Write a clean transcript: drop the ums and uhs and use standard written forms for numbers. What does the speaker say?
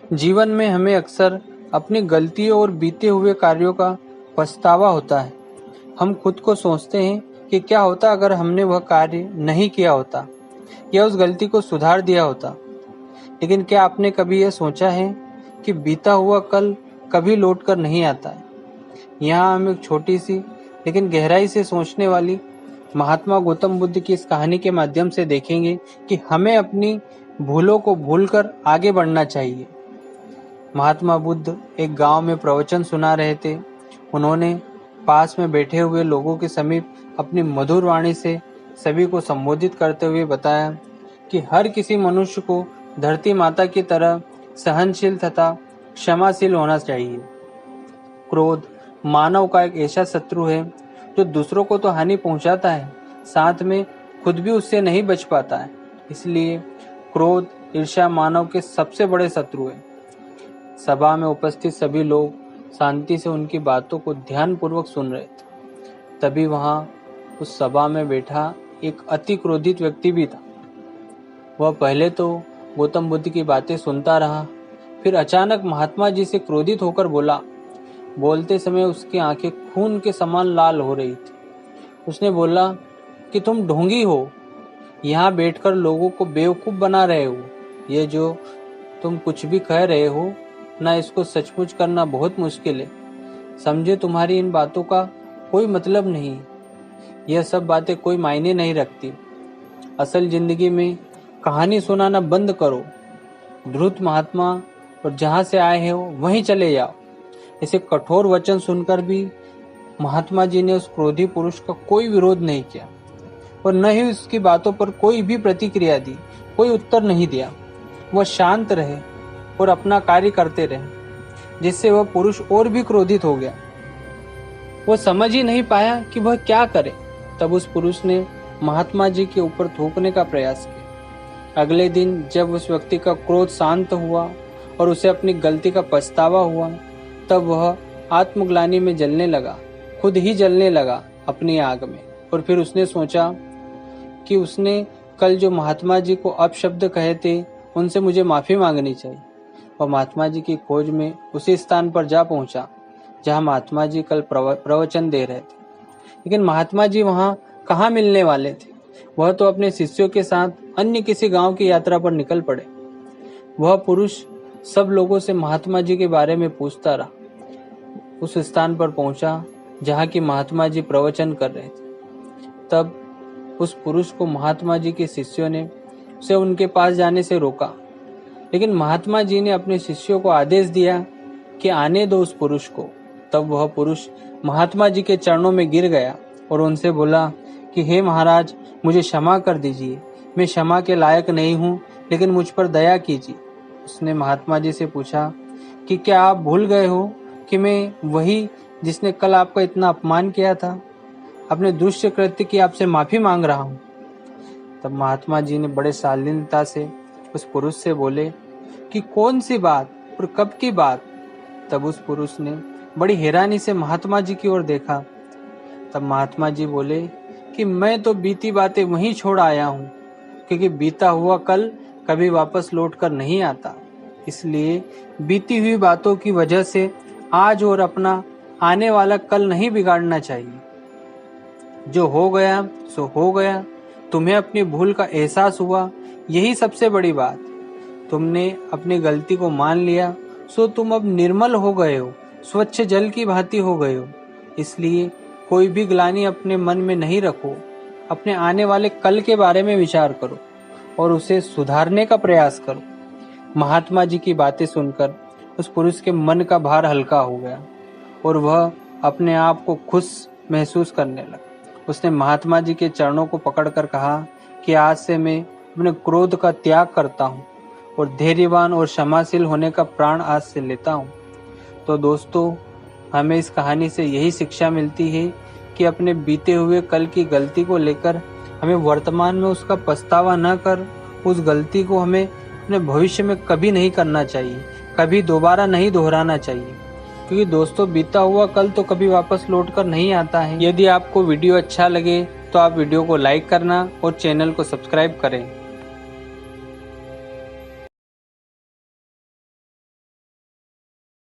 जीवन में हमें अक्सर अपनी गलतियों और बीते हुए कार्यों का पछतावा होता है। हम खुद को सोचते हैं कि क्या होता अगर हमने वह कार्य नहीं किया होता या उस गलती को सुधार दिया होता। लेकिन क्या आपने कभी यह सोचा है कि बीता हुआ कल कभी लौट कर नहीं आता है। यहाँ हम एक छोटी सी लेकिन गहराई से सोचने वाली महात्मा गौतम बुद्ध की इस कहानी के माध्यम से देखेंगे कि हमें अपनी भूलों को भूलकर आगे बढ़ना चाहिए। महात्मा बुद्ध एक गांव में प्रवचन सुना रहे थे। उन्होंने पास में बैठे हुए लोगों के समीप अपनी मधुर वाणी से सभी को संबोधित करते हुए बताया कि हर किसी मनुष्य को धरती माता की तरह सहनशील तथा क्षमाशील होना चाहिए। क्रोध मानव का एक ऐसा शत्रु है जो दूसरों को तो हानि पहुंचाता है, साथ में खुद भी उससे नहीं बच पाता है। इसलिए क्रोध ईर्ष्या मानव के सबसे बड़े शत्रु है। सभा में उपस्थित सभी लोग शांति से उनकी बातों को ध्यानपूर्वक सुन रहे थे। तभी वहां उस सभा में बैठा एक अति क्रोधित व्यक्ति भी था। वह पहले तो गौतम बुद्ध की बातें सुनता रहा, फिर अचानक महात्मा जी से क्रोधित होकर बोला। बोलते समय उसकी आंखें खून के समान लाल हो रही थी। उसने बोला कि तुम ढोंगी हो, यहाँ बैठकर लोगों को बेवकूफ बना रहे हो। ये जो तुम कुछ भी कह रहे हो ना, इसको सचमुच करना बहुत मुश्किल है। समझे, तुम्हारी इन बातों का कोई मतलब नहीं। यह सब बातें कोई मायने नहीं रखती। असल जिंदगी में कहानी सुनाना बंद करो। धूर्त महात्मा और जहाँ से आए हो वहीं चले जाओ। ऐसे कठोर वचन सुनकर भी महात्मा जी ने उस क्रोधी पुरुष का कोई विरोध नहीं किया और न ही उसकी बातों पर कोई भी प्रतिक्रिया दी, कोई उत्तर नहीं दिया। वह शांत रहे और अपना कार्य करते रहे, जिससे वह पुरुष और भी क्रोधित हो गया। वह समझ ही नहीं पाया कि वह क्या करे। तब उस पुरुष ने महात्मा जी के ऊपर थूकने का प्रयास किया। अगले दिन जब उस व्यक्ति का क्रोध शांत हुआ और उसे अपनी गलती का पछतावा हुआ, तब वह आत्मग्लानि में जलने लगा, खुद ही जलने लगा अपनी आग में। और फिर उसने सोचा कि उसने कल जो महात्मा जी को अपशब्द कहे थे, उनसे मुझे माफी मांगनी चाहिए। वह महात्मा जी की खोज में उसी स्थान पर जा पहुंचा जहां महात्मा जी कल प्रवचन दे रहे थे। लेकिन महात्मा जी वहां कहाँ मिलने वाले थे। वह तो अपने शिष्यों के साथ अन्य किसी गांव की यात्रा पर निकल पड़े। वह पुरुष सब लोगों से महात्मा जी के बारे में पूछता रहा। उस स्थान पर पहुंचा जहां की महात्मा जी प्रवचन कर रहे थे। तब उस पुरुष को महात्मा जी के शिष्यों ने उसे उनके पास जाने से रोका। लेकिन महात्मा जी ने अपने शिष्यों को आदेश दिया कि आने दो उस पुरुष को। तब वह पुरुष महात्मा जी के चरणों में गिर गया और उनसे बोला कि हे महाराज, मुझे क्षमा कर दीजिए। मैं क्षमा के लायक नहीं हूँ, लेकिन मुझ पर दया कीजिए। उसने महात्मा जी से पूछा कि क्या आप भूल गए हो कि मैं वही जिसने कल आपका इतना अपमान किया था। अपने दुष्ट कृत्य की आपसे माफी मांग रहा हूँ। तब महात्मा जी ने बड़े शालीनता से उस पुरुष से बोले कि कौन सी बात और कब की बात। तब उस पुरुष ने बड़ी हैरानी से महात्मा जी की ओर देखा। तब महात्मा जी बोले कि मैं तो बीती बातें वहीं छोड़ आया हूँ, क्योंकि बीता हुआ कल कभी वापस लौट कर नहीं आता। इसलिए बीती हुई बातों की वजह से आज और अपना आने वाला कल नहीं बिगाड़ना चाहिए। जो हो गया सो हो गया। तुम्हें अपनी भूल का एहसास हुआ, यही सबसे बड़ी बात। तुमने अपनी गलती को मान लिया, सो तुम अब निर्मल हो गए हो, स्वच्छ जल की भांति हो गए हो। इसलिए कोई भी ग्लानि अपने मन में नहीं रखो। अपने आने वाले कल के बारे में विचार करो और उसे सुधारने का प्रयास करो। महात्मा जी की बातें सुनकर उस पुरुष के मन का भार हल्का हो गया और वह अपने आप को खुश महसूस करने लगा। उसने महात्मा जी के चरणों को पकड़कर कहा कि आज से मैं अपने क्रोध का त्याग करता हूँ और धैर्यवान और क्षमाशील होने का प्राण आज से लेता हूँ। तो दोस्तों, हमें इस कहानी से यही शिक्षा मिलती है कि अपने बीते हुए कल की गलती को लेकर हमें वर्तमान में उसका पछतावा न कर उस गलती को हमें अपने भविष्य में कभी नहीं करना चाहिए, कभी दोबारा नहीं दोहराना चाहिए। क्योंकि दोस्तों, बीता हुआ कल तो कभी वापस लौट कर नहीं आता है। यदि आपको वीडियो अच्छा लगे तो आप वीडियो को लाइक करना और चैनल को सब्सक्राइब करें।